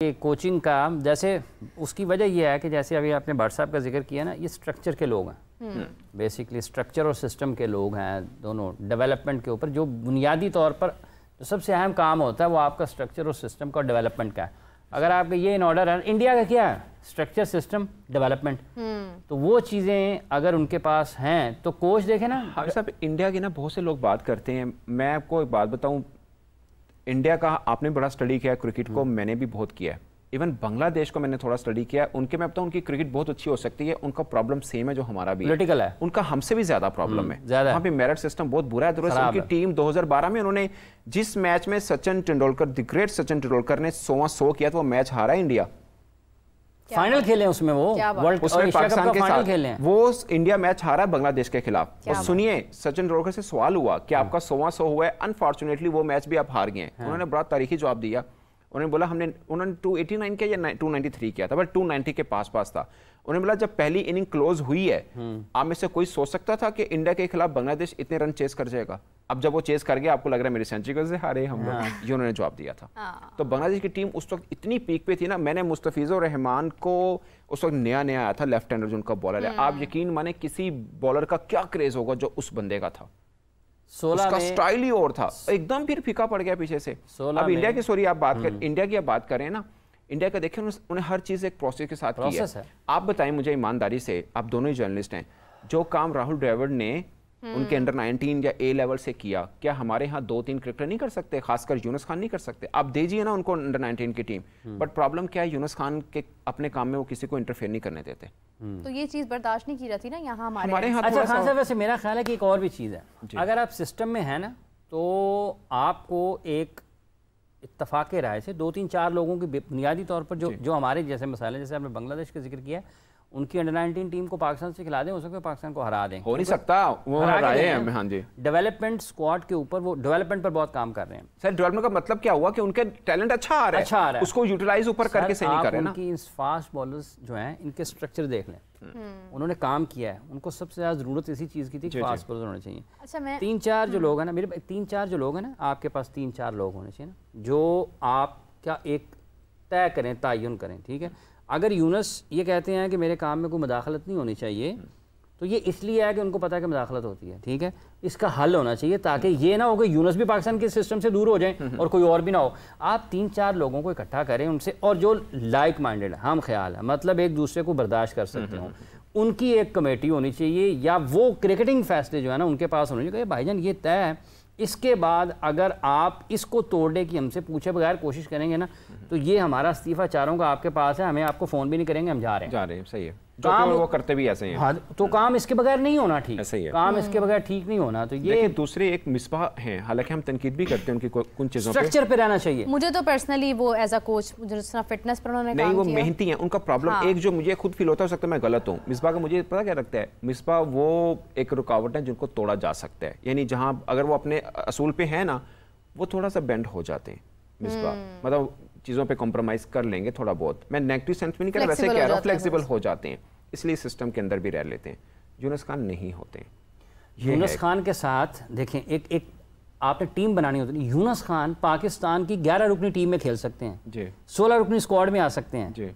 ये कोचिंग का जैसे उसकी वजह यह है कि जैसे अभी आपने भट्ट साहब का जिक्र किया ना, ये स्ट्रक्चर के लोग हैं, बेसिकली स्ट्रक्चर और सिस्टम के लोग हैं दोनों। डेवलपमेंट के ऊपर जो बुनियादी तौर पर जो सबसे अहम काम होता है वो आपका स्ट्रक्चर और सिस्टम का डेवलपमेंट का है। अगर आपका ये इन ऑर्डर है, इंडिया का क्या है, स्ट्रक्चर सिस्टम डेवलपमेंट, तो वो चीज़ें अगर उनके पास हैं तो कोच देखे ना। हाँ साहब, इंडिया की ना बहुत से लोग बात करते हैं। मैं आपको एक बात बताऊं, इंडिया का आपने बड़ा स्टडी किया है क्रिकेट को, मैंने भी बहुत किया है। इवन बांग्लादेश को मैंने थोड़ा स्टडी किया है। उनके मैं बताऊं उनकी क्रिकेट बहुत अच्छी हो सकती है, उनका प्रॉब्लम सेम है जो हमारा भी पॉलिटिकल है, उनका हमसे भी ज्यादा प्रॉब्लम है। वहाँ पे मेरिट सिस्टम बहुत बुरा है। उनकी टीम 2012 में उन्होंने जिस मैच में सचिन तेंदुलकर, द ग्रेट सचिन तेंदुलकर ने 100 किया तो वो मैच हारा इंडिया। फाइनल खेले उसमें, वो वर्ल्ड उसमें पाकिस्तान के साथ खेले हैं। वो इंडिया मैच हारा बांग्लादेश के खिलाफ। और सुनिए, सचिन तेंदुलकर से सवाल हुआ कि आपका 100 हुआ है, अनफॉर्चुनेटली वो मैच भी आप हार गए। उन्होंने बड़ा तारीखी जवाब दिया। उन्होंने बोला उन्होंने 289 किया या 293 किया था, बट 290 के पास था। उन्होंने बोला जब पहली इनिंग क्लोज हुई है, आप में से कोई सोच सकता था कि इंडिया के खिलाफ बांग्लादेश इतने रन चेस कर जाएगा? अब जब वो चेस कर गया, आपको लग रहा है मेरी सेंचुरी कैसे हारे हम लोग? ये उन्होंने जवाब दिया था। तो बांग्लादेश की टीम उस वक्त इतनी पीक पे थी ना। मैंने मुस्तफिजुर रहमान को उस वक्त नया आया था, लेफ्ट हैंडर जो उनका बॉलर है, आप यकीन माने किसी बॉलर का क्या क्रेज होगा जो उस बंदे का था। 16 उसका स्टाइल ही और था, एकदम फिर फीका पड़ गया पीछे से। अब इंडिया की सॉरी आप बात कर, इंडिया की आप बात करें ना, इंडिया का देखें उन्हें हर चीज एक प्रोसेस के साथ की है। आप बताएं मुझे ईमानदारी से, आप दोनों ही जर्नलिस्ट हैं, जो काम राहुल द्रविड़ ने उनके अंडर 19 या ए लेवल से किया, क्या हमारे यहाँ 2-3 क्रिकेटर नहीं कर सकते? खासकर यूनुस खान नहीं कर सकते? आप दीजिए ना उनको अंडर 19 की टीम। बट प्रॉब्लम क्या है, यूनुस खान के अपने काम में वो किसी को इंटरफेयर नहीं करने देते। तो ये चीज बर्दाश्त नहीं की जाती ना यहाँ हमारे यहाँ। अच्छा खान साहब, वैसे मेरा ख्याल है कि एक और भी चीज़ है, अगर आप सिस्टम में है ना, तो आपको एक इत्तफाक राय से 2-3-4 लोगों की बुनियादी तौर पर जो हमारे जैसे मसाले, जैसे आपने बांग्लादेश का जिक्र किया, उनकी अंडर 19 टीम को पाकिस्तान से खिला दें, हो सकता है पाकिस्तान को हरा दें। हो नहीं सकता, वो हराए हैं। हाँ जी, डेवलपमेंट स्क्वाड के ऊपर वो डेवलपमेंट पर बहुत काम कर रहे हैं। सर डेवलपमेंट का मतलब क्या हुआ कि उनके टैलेंट अच्छा आ रहा है, उसको यूटिलाइज ऊपर करके सही नहीं कर रहे ना। उनकी फास्ट बॉलर्स जो हैं, इनके स्ट्रक्चर देख लें, उन्होंने काम किया है। उनको सबसे ज्यादा जरूरत इसी चीज की थी कि फास्ट बॉलर होने चाहिए। अच्छा, मैं 3-4 जो लोग हैं ना, मेरे 3-4 जो लोग हैं ना, आपके पास 3-4 लोग होने चाहिए ना, जो आप क्या एक तय करें, तयन करें, ठीक है। अगर यूनुस ये कहते हैं कि मेरे काम में कोई मुदाखलत नहीं होनी चाहिए, तो ये इसलिए है कि उनको पता है कि मुदाखलत होती है, ठीक है। इसका हल होना चाहिए ताकि ये ना हो कि यूनुस भी पाकिस्तान के सिस्टम से दूर हो जाए और कोई और भी ना हो। आप 3-4 लोगों को इकट्ठा करें उनसे, और जो लाइक माइंडेड है, हम ख्याल है, मतलब एक दूसरे को बर्दाश्त कर सकते हो, उनकी एक कमेटी होनी चाहिए, या वो क्रिकेटिंग फैसले जो है ना उनके पास होने चाहिए। भाईजान ये तय है, इसके बाद अगर आप इसको तोड़ने की हमसे पूछे बगैर कोशिश करेंगे ना, तो ये हमारा इस्तीफा चारों का आपके पास है, हमें आपको फोन भी नहीं करेंगे, हम जा रहे हैं। सही है, काम वो करते भी ऐसे ही हैं। हाँ, तो काम इसके बगैर नहीं होना ठीक, ऐसे ही है। काम इसके बगैर ठीक नहीं होना। तो ये दूसरे एक मिसबाह हैं, हालांकि हम तनकीद भी करते हैं उनकी कुछ चीजों पे, स्ट्रक्चर पे रहना चाहिए। मुझे तो पर्सनली वो एज अ कोच जिस तरह फिटनेस पर उन्होंने नहीं, वो मेहनती हैं। उनका प्रॉब्लम एक जो मुझे खुद फील होता है, हो सकता है मैं गलत हूँ, मिसबाह का मुझे पता क्या लगता है, मिसबाह वो एक रुकावट है जिनको तोड़ा जा सकता है। यानी जहाँ अगर वो अपने असूल पे है ना, वो थोड़ा सा बेंड हो जाते हैं मिसबाह, मतलब चीज़ों पे कॉम्प्रोमाइज कर लेंगे थोड़ा बहुत। मैं नेगेटिव सेंस में नहीं कह रहा, वैसे कह रहा हूँ, फ्लेक्सिबल हो जाते हैं, इसलिए सिस्टम के अंदर भी रह लेते हैं। यूनुस खान नहीं होते। यूनुस खान के साथ देखें, एक आपने टीम बनानी होती है। यूनुस खान पाकिस्तान की 11 रुकनी टीम में खेल सकते हैं जी, 16 रुकनी स्क्वाड में आ सकते हैं जी।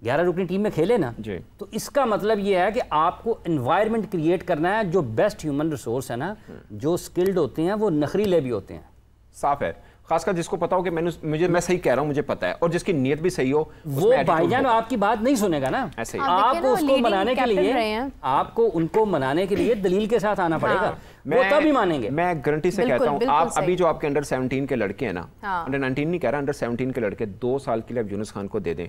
11 रुकनी टीम में खेले ना जी, तो इसका मतलब ये है कि आपको एनवायरनमेंट क्रिएट करना है, जो बेस्ट ह्यूमन रिसोर्स है ना, जो स्किल्ड होते हैं, वो नखरीले भी होते हैं। साफ है, खासकर जिसको पता हो कि मैं सही कह रहा हूं, मुझे पता है, और जिसकी नीयत भी सही हो, वो भाईजान आपकी आपकी बात नहीं सुनेगा ना। ऐसे आपको उसको मनाने के लिए, आपको उनको मनाने के लिए दलील के साथ आना पड़ेगा, वो तभी मानेंगे। मैं गारंटी से कहता हूं, आप अभी जो आपके अंडर 17 के लड़के हैं ना, अंडर 19 नहीं कह रहा, अंडर 17 के लड़के 2 साल के लिए आप यूनुस खान को दे दें।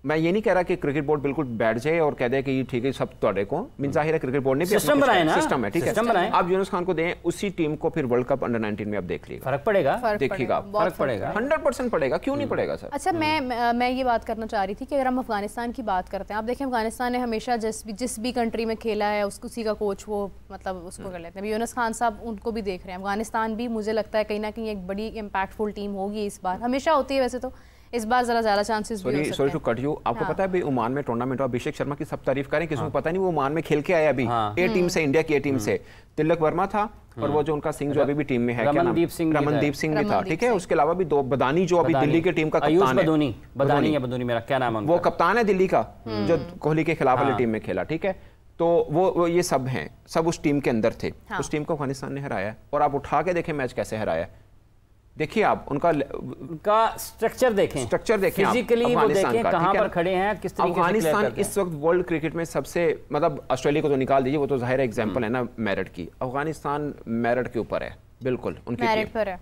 मैं ये नहीं कह रहा कि क्रिकेट बोर्ड बिल्कुल बैठ जाए और कह दे कि ये ठीक है सब तोड़े को, मीन जाहिर है क्रिकेट बोर्ड ने भी सिस्टम बनाया ना, सिस्टम है, ठीक है, आप यूनुस खान को दें, उसी टीम को फिर वर्ल्ड कप अंडर 19 में आप देख लीजिए, फर्क पड़ेगा, देखिएगा फर्क पड़ेगा, 100% पड़ेगा, क्यों नहीं पड़ेगा सर। अच्छा, मैं ये बात करना चाह रही थी कि अगर हम अफगानिस्तान की बात करते हैं, आप देखें अफगानिस्तान ने हमेशा जिस भी कंट्री में खेला है उसी का कोच वो मतलब उसको कर लेते हैं। यूनुस खान साहब उनको भी देख रहे हैं। अफगानिस्तान भी मुझे लगता है कहीं ना कहीं एक बड़ी इम्पैक्टफुल टीम होगी इस बार, हमेशा होती है वैसे तो, इस बार जरा ज्यादा चांसेस भी हो सकते हैं। सॉरी टू कट यू, आपको पता है भाई ओमान में टूर्नामेंट, अभिषेक शर्मा की सब तारीफ करें, किसी को पता नहीं वो ओमान में खेल के आया अभी ए टीम से, इंडिया की ए टीम से। तिलक वर्मा था और वो जो उनका सिंह जो अभी भी टीम में है, रमनदीप सिंह भी था, ठीक है। उसके अलावा भी दो, बदानी जो अभी दिल्ली की टीम का कप्तान है, बदानी मेरा क्या नाम है, वो कप्तान है दिल्ली का, जो कोहली के खिलाफ वाली टीम में खेला, ठीक है। तो वो ये सब हैं, सब उस टीम के अंदर थे। उस टीम को अफगानिस्तान ने हराया और आप उठा के देखें मैच कैसे हराया। देखिए आप उनका स्ट्रक्चर देखें, फिजिकली वो देखें कहां पर खड़े हैं, किस तरीके से अफगानिस्तान इस वक्त वर्ल्ड क्रिकेट में सबसे, मतलब ऑस्ट्रेलिया को तो निकाल दीजिए, वो तो जाहिर एग्जांपल है ना मेरिट की। अफगानिस्तान मेरिट के ऊपर है, बिल्कुल उनकी मेरिट पर है।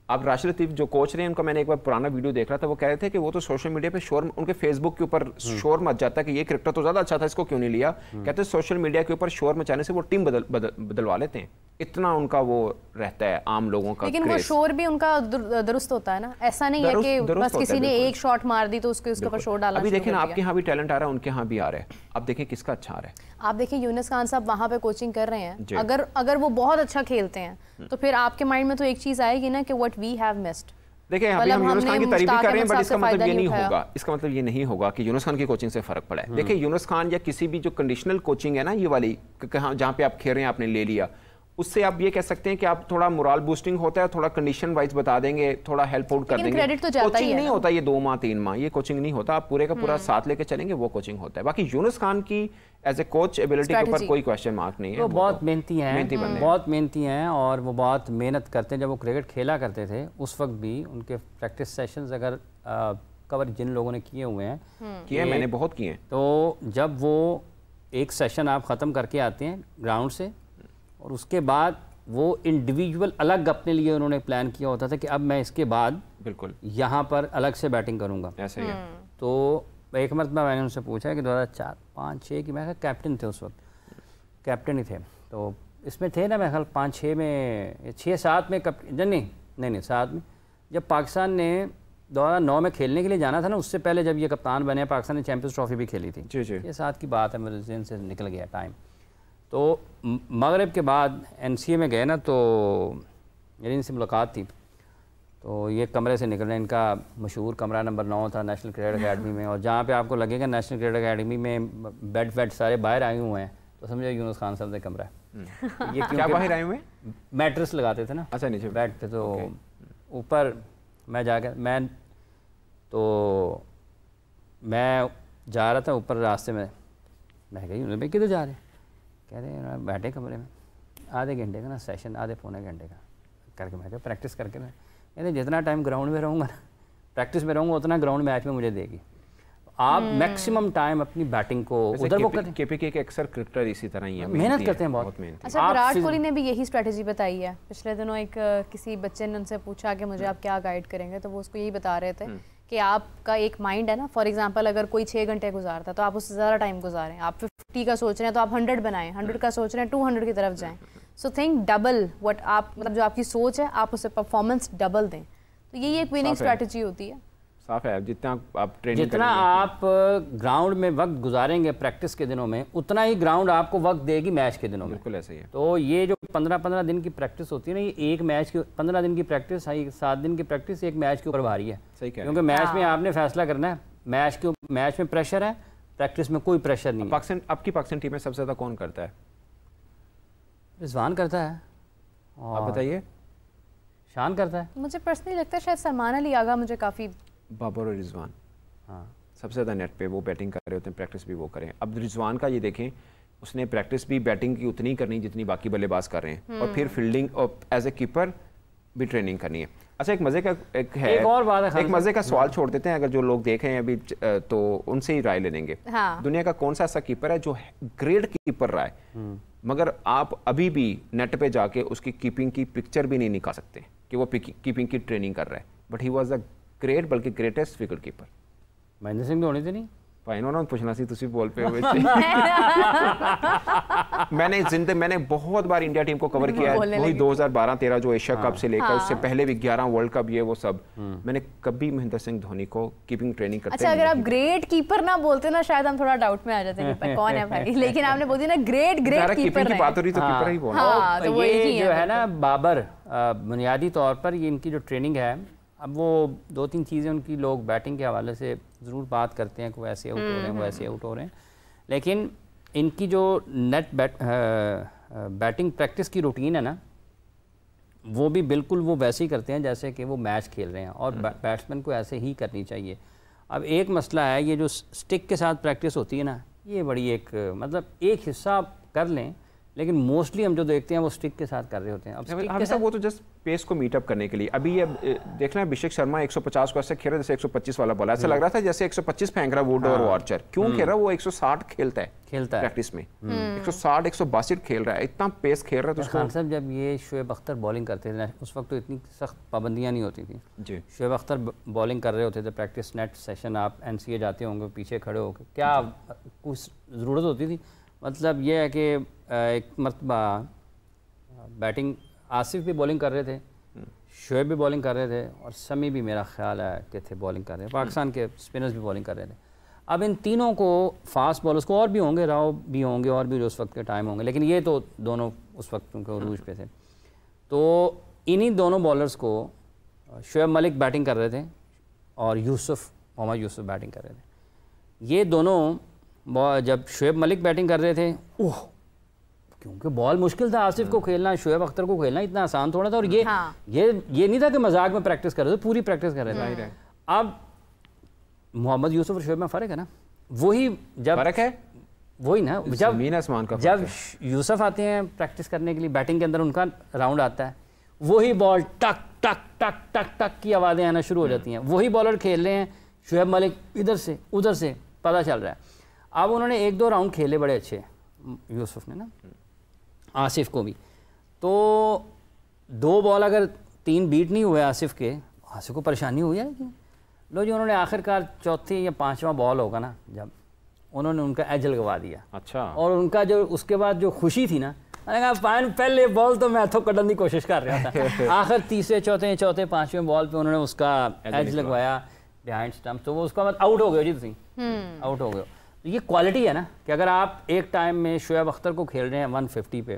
अब राशिद लतीफ जो कोच रहे हैं, उनका मैंने एक बार पुराना वीडियो देख रहा था, वो कह रहे थे कि वो तो सोशल मीडिया पे शोर, उनके फेसबुक के ऊपर शोर मच जाता है कि ये क्रिकेटर तो ज्यादा अच्छा था, इसको क्यों नहीं लिया। कहते सोशल मीडिया के ऊपर शोर मचाने से वो टीम बदलवा लेते हैं, इतना उनका वो रहता है आम लोगों का। लेकिन वो शोर भी उनका दुरुस्त होता है ना, ऐसा नहीं है कि बस किसी ने एक शॉट मार दी तो उसके ऊपर शोर डाला। अभी देखिए ना, आपके यहाँ भी टैलेंट आ रहा है, उनके यहाँ भी आ रहा है, अब देखिए किसका अच्छा आ रहा है। आप देखिए यूनुस खान साहब वहाँ पे कोचिंग कर रहे हैं, अगर वो बहुत अच्छा खेलते हैं तो फिर आपके माइंड में तो एक चीज आएगी ना कि व्हाट वी हैव मिस्ड। देखिए यहाँ पे हम यूनुस खान की तारीफ भी कर रहे हैं, बट इसका मतलब ये नहीं होगा, इसका मतलब ये नहीं होगा कि यूनुस खान की कोचिंग से फर्क पड़ा है। देखिए यूनुस खान या किसी भी जो कंडीशनल कोचिंग है ना, ये वाली जहाँ पे आप खेल रहे हैं, आपने ले लिया, उससे आप ये कह सकते हैं कि आप थोड़ा मोरल बूस्टिंग होता है, थोड़ा कंडीशन वाइज बता देंगे, थोड़ा हेल्प आउट कर देंगे। क्रेडिट तो जाता कोचिंग ही नहीं होता ये 2 माह 3 माह, ये कोचिंग नहीं होता, आप पूरे का पूरा साथ लेके चलेंगे, वो कोचिंग होता है। बाकी यूनुस खान की एज ए कोच एबिलिटी के ऊपर कोई क्वेश्चन मार्क नहीं है। वो बहुत मेहनती हैं, बहुत मेहनती हैं और वो बहुत मेहनत करते हैं। जब वो क्रिकेट खेला करते थे उस वक्त भी उनके प्रैक्टिस सेशंस अगर कवर जिन लोगों ने किए हुए हैं, किए मैंने बहुत किए हैं, तो जब वो एक सेशन आप ख़त्म करके आते हैं ग्राउंड से और उसके बाद वो इंडिविजुअल अलग अपने लिए उन्होंने प्लान किया होता था कि अब मैं इसके बाद बिल्कुल यहाँ पर अलग से बैटिंग करूँगा। ऐसे ही है। तो एक मरतबा मैंने उनसे पूछा कि 2004, 5, 6 की, मैं कैप्टन थे उस वक्त, कैप्टन ही थे, तो इसमें थे ना, मैं ख्याल 5, 6 में, 6, 7 में नहीं 7 में, जब पाकिस्तान ने 2009 में खेलने के लिए जाना था ना, उससे पहले जब ये कप्तान बने, पाकिस्तान ने चैंपियंस ट्रॉफी भी खेली थी। ये 7 की बात है, मेरे ज़हन से निकल गया टाइम। तो मगरिब के बाद NCA में गए ना, तो मेरी इनसे मुलाकात थी, तो ये कमरे से निकलने, इनका मशहूर कमरा नंबर 9 था नेशनल क्रिकेट अकेडमी में, और जहाँ पे आपको लगेगा नेशनल क्रिकेट अकेडमी में बेड वेड सारे बाहर आए हुए हैं, तो समझो यूनुस खान साहब का कमरा है। ये क्या बाहर आए हुए? मैट्रेस लगाते थे ना, अच्छा, नीचे बेड पे, तो ऊपर मैं जाकर मैं जा रहा था ऊपर रास्ते में, मैं कही भाई किधर जा रहे हैं? कह रहे हैं बैठे कमरे में, आधे घंटे का ना सेशन, आधे पौने घंटे का करके, मैं प्रैक्टिस करके ना, कहते जितना टाइम ग्राउंड में रहूँगा ना, प्रैक्टिस में रहूँगा, उतना ग्राउंड मैच में मुझे देगी। आप मैक्सिमम टाइम अपनी बैटिंग को उधर वो करते। केपीके के अक्सर क्रिकेटर इसी तरह ही है, मेहनत करते हैं बहुत। अच्छा, विराट कोहली ने भी यही स्ट्रेटजी बताई है। पिछले दिनों एक किसी बच्चे ने उनसे पूछा कि मुझे आप क्या गाइड करेंगे, तो वो उसको यही बता रहे थे कि आपका एक माइंड है ना, फॉर एग्जांपल अगर कोई 6 घंटे गुजारता है तो आप उससे ज़्यादा टाइम गुजारें। आप 50 का सोच रहे हैं तो आप 100 बनाएं, 100 का सोच रहे हैं 200 की तरफ जाएं। सो थिंक डबल व्हाट आप, मतलब जो आपकी सोच है आप उसे परफॉर्मेंस डबल दें, तो यही एक विनिंग स्ट्रेटजी होती है। साफ है, जितना आप ट्रेनिंग, जितना आप ग्राउंड में वक्त गुजारेंगे प्रैक्टिस के दिनों में, उतना ही ग्राउंड आपको वक्त देगी मैच के दिनों में। बिल्कुल ऐसे ही है। तो ये जो 15-15 दिन की प्रैक्टिस होती है ना, ये एक मैच की 15 दिन की प्रैक्टिस, 7 दिन की प्रैक्टिस एक मैच के ऊपर भारी है। सही कह, क्योंकि मैच में आपने फैसला करना है, मैच में प्रेशर है, प्रैक्टिस में कोई प्रेशर नहीं है। आपकी पाकिस्तान टीम में सबसे ज़्यादा कौन करता है? रिजवान करता है, आप बताइए। शान करता है। मुझे पर्सनली लगता है शायद सलमान अली आगा मुझे काफ़ी, बाबर और रिजवान, हाँ, सबसे ज़्यादा नेट पे वो बैटिंग कर रहे होते हैं, प्रैक्टिस भी वो करें। अब रिजवान का ये देखें, उसने प्रैक्टिस भी बैटिंग की उतनी करनी जितनी बाकी बल्लेबाज कर रहे हैं, और फिर फील्डिंग और एज ए कीपर भी ट्रेनिंग करनी है। अच्छा, एक मज़े का एक और बात है, एक मज़े का सवाल छोड़ देते हैं, अगर जो लोग देख रहे हैं अभी तो उनसे ही राय ले लेंगे। हाँ। दुनिया का कौन सा ऐसा कीपर है जो ग्रेट कीपर रहा है, मगर आप अभी भी नेट पे जाके उसकी कीपिंग की पिक्चर भी नहीं निकाल सकते कि वो कीपिंग की ट्रेनिंग कर रहा है, but he was a great, बल्कि greatest wicket keeper? Mahendra Singh Dhoni तो नहीं भाई, इन्होंने पूछना सी, तुसी बोल पे हुए मैंने बहुत बार इंडिया टीम को कवर किया है, वही 2012-13 जो एशिया कप से लेकर उससे पहले भी 11 वर्ल्ड कप, ये वो सब मैंने कभी महेंद्र सिंह धोनी को कीपिंग ट्रेनिंग करते। अच्छा, अगर आप ग्रेट कीपर ना बोलते ना, शायद हम थोड़ा डाउट में आ जाते हैं कौन है भाई, लेकिन आपने बोल दिया ना ग्रेट कीपर की बात हो रही तो कीपर ही बोला। ये जो है ना बाबर, बुनियादी तौर पर ये इनकी जो ट्रेनिंग है, अब वो 2-3 चीज़ें उनकी लोग बैटिंग के हवाले से ज़रूर बात करते हैं कि वो ऐसे आउट हो रहे हैं, वो ऐसे आउट हो रहे हैं, लेकिन इनकी जो नेट बैटिंग प्रैक्टिस की रूटीन है ना, वो भी बिल्कुल वो वैसे ही करते हैं जैसे कि वो मैच खेल रहे हैं, और बैट्समैन को ऐसे ही करनी चाहिए। अब एक मसला है, ये जो स्टिक के साथ प्रैक्टिस होती है ना, ये बड़ी एक मतलब एक हिस्सा आप कर लें, लेकिन मोस्टली हम जो देखते हैं वो स्टिक के साथ कर रहे होते हैं। अब स्टिक के साथ वो तो जस्ट पेस को मीटअप करने के लिए। अभी ये देखना, अभिषेक शर्मा 150 को ऐसे खेल रहा है जैसे 125 वाला बॉल, ऐसा लग रहा था जैसे 125 फेंक रहा वुड और आर्चर। क्यों खेल रहा है? वो 160 खेलता है प्रैक्टिस में, 160 162 खेल रहा है, इतना पेस खेल रहा है। तो खान साहब जब ये शोएब अख्तर बॉलिंग करते थे उस वक्त तो इतनी सख्त पाबंदियाँ नहीं होती थी जी। शोएब अख्तर बॉलिंग कर रहे होते थे प्रैक्टिस नेट सेशन, आप NCA जाते होंगे पीछे खड़े होकर, क्या कुछ ज़रूरत होती थी? मतलब ये है कि एक मरतबा बैटिंग आसिफ भी बॉलिंग कर रहे थे, शोएब भी बॉलिंग कर रहे थे, और समी भी मेरा ख्याल है कि थे बॉलिंग कर रहे हैं, पाकिस्तान के स्पिनर्स भी बॉलिंग कर रहे थे। अब इन तीनों को फास्ट बॉलर्स को, और भी होंगे, राव भी होंगे और भी उस वक्त के टाइम होंगे, लेकिन ये तो दोनों उस वक्त उनके उरूज पे थे, तो इन्हीं दोनों बॉलर्स को शोएब मलिक बैटिंग कर रहे थे और मोहम्मद यूसुफ बैटिंग कर रहे थे। ये दोनों जब शोएब मलिक बैटिंग कर रहे थे, क्योंकि बॉल मुश्किल था, आसिफ को खेलना, शोएब अख्तर को खेलना इतना आसान थोड़ा था, और ये नहीं था कि मजाक में प्रैक्टिस कर रहे थे, पूरी प्रैक्टिस कर रहे थे। अब मोहम्मद यूसुफ और शोएब में फ़र्क है ना, वही जब फ़र्क है वही ना, जब यूसुफ आते हैं प्रैक्टिस करने के लिए बैटिंग के अंदर, उनका राउंड आता है, वही बॉल टक टक टक टक टक की आवाज़ें आना शुरू हो जाती हैं, वही बॉलर खेल रहे हैं, शोएब मलिक इधर से उधर से, पता चल रहा है। अब उन्होंने 1-2 राउंड खेले बड़े अच्छे, यूसुफ ने ना, आसिफ को भी, तो 2 बॉल अगर 3 बीट नहीं हुए आसिफ के, आसिफ को परेशानी हुई है कि लो जी, उन्होंने आखिरकार चौथे या 5वां बॉल होगा ना, जब उन्होंने उनका एज लगवा दिया। अच्छा। और उनका जो उसके बाद जो खुशी थी ना, मैंने कहा पहले बॉल तो मैं तो कटने की कोशिश कर रहा था, आखिर तीसरे चौथे 5वें बॉल पे उन्होंने उसका एज लगवाया बिहाइंड स्टंप, तो वो उसका बाद आउट हो गए जी, तुम आउट हो गए। तो ये क्वालिटी है ना कि अगर आप एक टाइम में शोएब अख्तर को खेल रहे हैं 150 पे,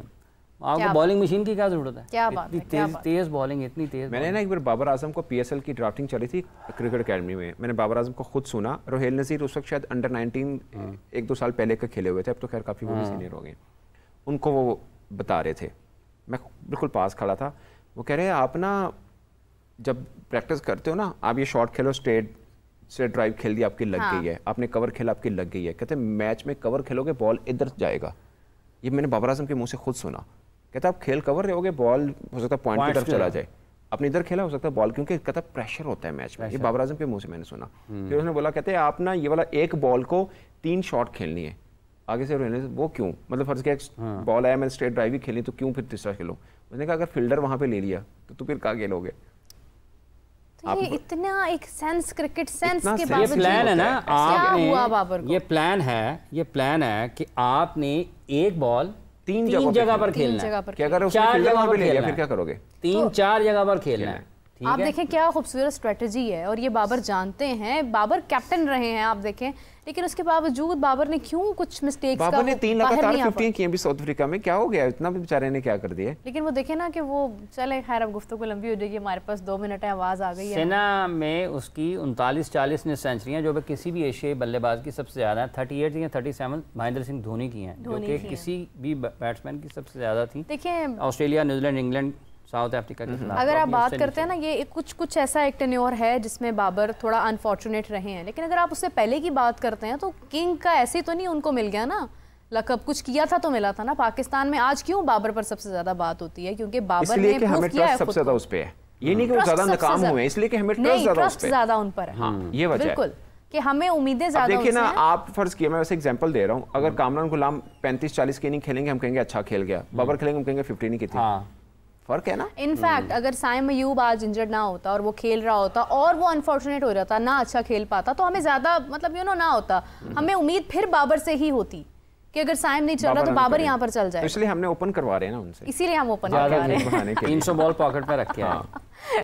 आपको बॉलिंग मशीन की क्या जरूरत है? क्या बात है, तेज बॉलिंग, इतनी तेज। मैंने ना एक बार बाबर आजम को PSL की ड्राफ्टिंग चली थी क्रिकेट अकेडमी में, मैंने बाबर आजम को खुद सुना। रोहेल नज़ीर उस वक्त शायद अंडर 19 1-2 साल पहले के खेले हुए थे, अब तो खैर काफ़ी वो भी सीनियर हो गए। उनको वो बता रहे थे, मैं बिल्कुल पास खड़ा था, वो कह रहे हैं आप ना जब प्रैक्टिस करते हो ना, आप ये शॉट खेलो, स्ट्रेट ड्राइव खेल दी आपकी लग गई है, आपने कवर खेला आपकी लग गई है, कहते मैच में कवर खेलोगे बॉल इधर जाएगा। ये मैंने बाबर आजम के मुंह से खुद सुना। कहता आप खेल कवर रहोगे, बॉल हो सकता है पॉइंट की तरफ चला जाए, अपने इधर खेला हो सकता है बॉल, क्योंकि कहता प्रेशर होता है मैच में। ये बाबर आजम के मुंह से मैंने सुना। फिर उन्होंने बोला, कहते आप ना ये वाला एक बॉल को 3 शॉट खेलनी है आगे से रहने, वो क्यों, मतलब फर्ज किया बॉल आया, मैंने स्ट्रेट ड्राइव ही खेलनी, तो क्यों फिर तीसरा खेलो? उसने कहा अगर फील्डर वहां पे ले लिया तो फिर कहाँ खेलोगे? ये इतना एक सेंस, क्रिकेट सेंस के बावजूद ये प्लान है ना, आपने हुआ बाबर को, ये प्लान है कि आपने एक बॉल 3 जगह पर खेलना है, कि अगर उसने फील्डर वहां पे ले लिया फिर क्या करोगे? 3-4 जगह पर खेलना है। आप देखें क्या खूबसूरत स्ट्रेटजी है, और ये बाबर जानते हैं, बाबर कैप्टन रहे हैं आप देखें, लेकिन उसके बावजूद बाबर ने क्यों कुछ मिस्टेक्स का, बाबर ने 3 लगातार 50 किए भी साउथ अफ्रीका में, क्या हो गया इतना भी बेचारे ने क्या कर दिया? लेकिन वो देखे ना कि वो चले, खैर अब गुफ्तगू लंबी हो जाएगी, हमारे पास 2 मिनट है, आवाज आ गई है। सेना में उसकी 39-40 ने सेंचुरियां, जो किसी भी एशियाई बल्लेबाज की सबसे ज्यादा 38 या 37 महेंद्र सिंह धोनी की हैं, जो कि किसी भी बैट्समैन की सबसे ज्यादा थी। देखिए Australia, New Zealand, England, south Africa के खिलाफ। अगर आप बात करते हैं ना, ये कुछ ऐसा एक टेन्योर है जिसमें बाबर थोड़ा अनफॉर्चुनेट रहे हैं, लेकिन अगर आप उससे पहले की बात करते हैं तो किंग का ऐसे तो नहीं उनको मिल गया ना लकब, कुछ किया था तो मिला था ना। पाकिस्तान में आज क्यों बाबर पर सबसे ज्यादा बात होती है? क्योंकि बाबर ने प्रूव किया है, सबसे ज्यादा उस पे है, ये नहीं कि वो ज्यादा नाकाम हुए, इसलिए कि हमें ट्रस्ट ज्यादा उन पर है, ये वजह है बिल्कुल, कि हमें उम्मीदें ज्यादा। देखिए ना, आप फर्ज किया, मैं वैसे एग्जांपल दे रहा हूँ, अगर कामरान गुलाम 35-40 के नहीं खेलेंगे हम कहेंगे अच्छा खेल गया, बाबर खेलेंगे हम कहेंगे 50 नहीं की थी। फर्क है ना। इनफैक्ट अगर साइम अयूब आज इंजर्ड ना होता और वो खेल रहा होता और वो अनफॉर्चुनेट हो जाता, ना अच्छा खेल पाता, तो हमें ज्यादा मतलब ना होता, हमें उम्मीद फिर बाबर से ही होती कि अगर साइम नहीं चल रहा तो बाबर यहाँ पर चल जाए। तो इसलिए हमने ओपन करवा रहे हैं ना उनसे, इसीलिए हम ओपन करवा रहे हैं। 300 बॉल पॉकेट में रख के